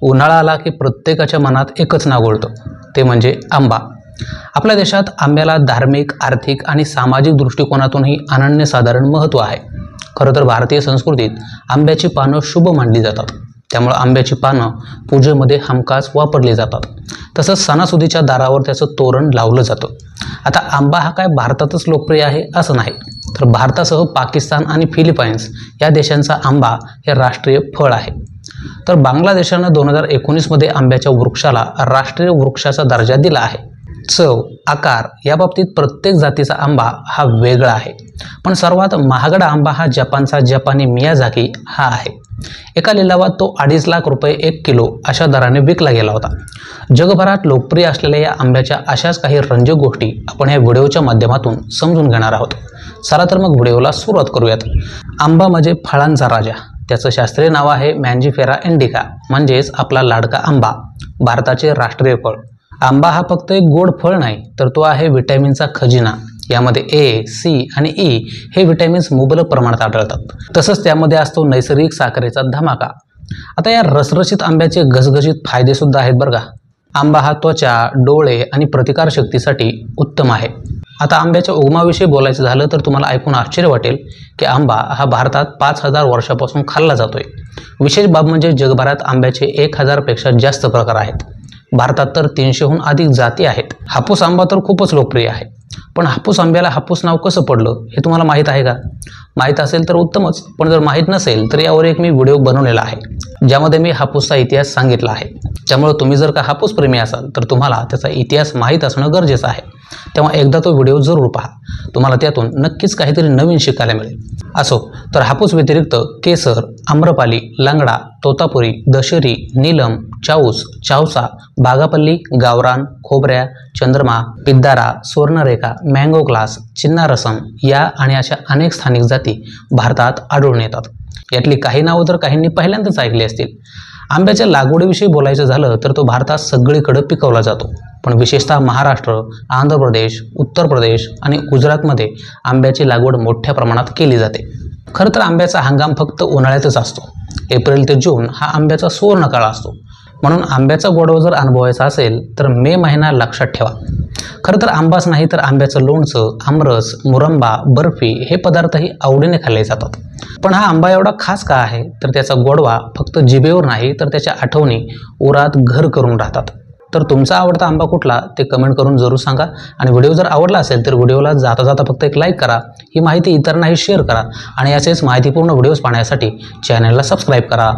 उन्हाळा आला की प्रत्येकाच्या मनात एकच नाव घोळतं, ते म्हणजे आंबा। आपल्या देशात आंब्याला धार्मिक, आर्थिक आणि सामाजिक दृष्टिकोनातूनही अनन्यसाधारण महत्त्व आहे। खरं तर भारतीय संस्कृतीत आंब्याची पानं शुभ मानली जातात, त्यामुळे आंब्याची पानं पूजेमध्ये हमखास वापरली जातात। तसंच सणासुदीच्या दारावर त्याचं तोरण लावलं जातं। आता आंबा हा काय भारतातच लोकप्रिय आहे असं नाही, तर भारतासह पाकिस्तान आणि फिलिपाईन्स या देशांचा आंबा हे राष्ट्रीय फळ आहे। तर बांगलादेशानं 2019 मध्ये आंब्याच्या वृक्षाला राष्ट्रीय वृक्षाचा दर्जा दिला आहे। चव, आकार या बाबतीत प्रत्येक जातीचा आंबा हा वेगळा आहे, पण सर्वात महागडा आंबा हा जपानचा जपानी मियाझाकी हा आहे। एका लिलावात तो 2.5 लाख रुपये 1 किलो अशा दराने विकला गेला होता। जगभरात लोकप्रिय असलेल्या या आंब्याच्या अशाच काही रंजक गोष्टी आपण या व्हिडिओच्या माध्यमातून समजून घेणार आहोत। चला तर मग व्हिडिओला सुरुवात करूयात। आंबा म्हणजे फळांचा राजा। त्याचं शास्त्रीय नाव आहे मँजिफेरा इंडिका, म्हणजेच आपला लाडका आंबा, भारताचे राष्ट्रीय फळ। आंबा हा फक्त एक गोड फळ नाही, तर तो आहे विटॅमिनचा खजिना। यामध्ये ए, सी आणि ई हे विटॅमिन्स मुबलक प्रमाणात आढळतात। तसंच त्यामध्ये असतो नैसर्गिक साखरेचा धमाका। आता या रसरशीत आंब्याचे घसघशीत फायदे सुद्धा आहेत बरं का। आंबा हा त्वचा, डोळे आणि प्रतिकारशक्तीसाठी उत्तम आहे। आता आंब्याच्या उगमाविषयी बोलायचं झालं तर तुम्हाला ऐकून आश्चर्य वाटेल की आंबा हा भारतात 5000 वर्षापासून खाल्ला जातोय। विशेष बाब म्हणजे जगभरात आंब्याचे 1000 पेक्षा जास्त प्रकार आहेत। भारतात तर 300हून अधिक जाती आहेत। हापूस आंबा तर खूपच लोकप्रिय आहे, पण हापूस आंब्याला हापूस नाव कसं पडलं हे तुम्हाला माहीत आहे का? माहीत असेल तर उत्तमच, पण जर माहीत नसेल तर यावर एक मी व्हिडिओ बनवलेला आहे, ज्यामध्ये मी हापूसचा इतिहास सांगितला आहे। त्यामुळे तुम्ही जर का हापूस प्रेमी असाल तर तुम्हाला त्याचा इतिहास माहीत असणं गरजेचं आहे। तेव्हा एकदा तो व्हिडिओ जरूर पहा, तुम्हाला त्यातून नक्कीच काहीतरी नवीन शिकायला मिळेल। असो, तर हापूस व्यतिरिक्त केसर, आम्रपाली, लंगडा, तोतापुरी, दशेरी, नीलम, चाऊस, चावसा, बागापल्ली, गावरान, खोबऱ्या, चंद्रमा, पिद्दारा, स्वर्णरेखा, मँगो ग्लास, चिन्नारसम या आणि अशा अनेक स्थानिक जाती भारतात आढळून येतात। यातली काही नावं तर काहींनी पहिल्यांदाच ऐकली असतील। आंब्याच्या लागवडीविषयी बोलायचं झालं तर तो भारतात सगळीकडे पिकवला जातो, पण विशेषतः महाराष्ट्र, आंध्र प्रदेश, उत्तर प्रदेश आणि गुजरातमध्ये आंब्याची लागवड मोठ्या प्रमाणात केली जाते। खरं तर आंब्याचा हंगाम फक्त उन्हाळ्यातच असतो। एप्रिल ते जून हा आंब्याचा सुवर्ण काळ असतो, म्हणून आंब्याचा गोडवा जर अनुभवायचा असेल तर मे महिना लक्षात ठेवा। खरं तर आंबाच नाही तर आंब्याचं लोणचं, आमरस, मुरंबा, बर्फी हे पदार्थही आवडीने खाल्ले जातात। पण हा आंबा एवढा खास का आहे, तर त्याचा गोडवा फक्त जिभेवर नाही तर त्याच्या आठवणी उरात घर करून राहतात। तर तुमचा आवडता आंबा कुठला ते कमेंट करून जरूर सांगा। आणि व्हिडिओ जर आवडला असेल तर व्हिडिओला जाता जाता फक्त एक लाईक करा, ही माहिती इतरांनाही शेअर करा आणि असेच माहितीपूर्ण व्हिडिओज पाहण्यासाठी चॅनलला सबस्क्राईब करा।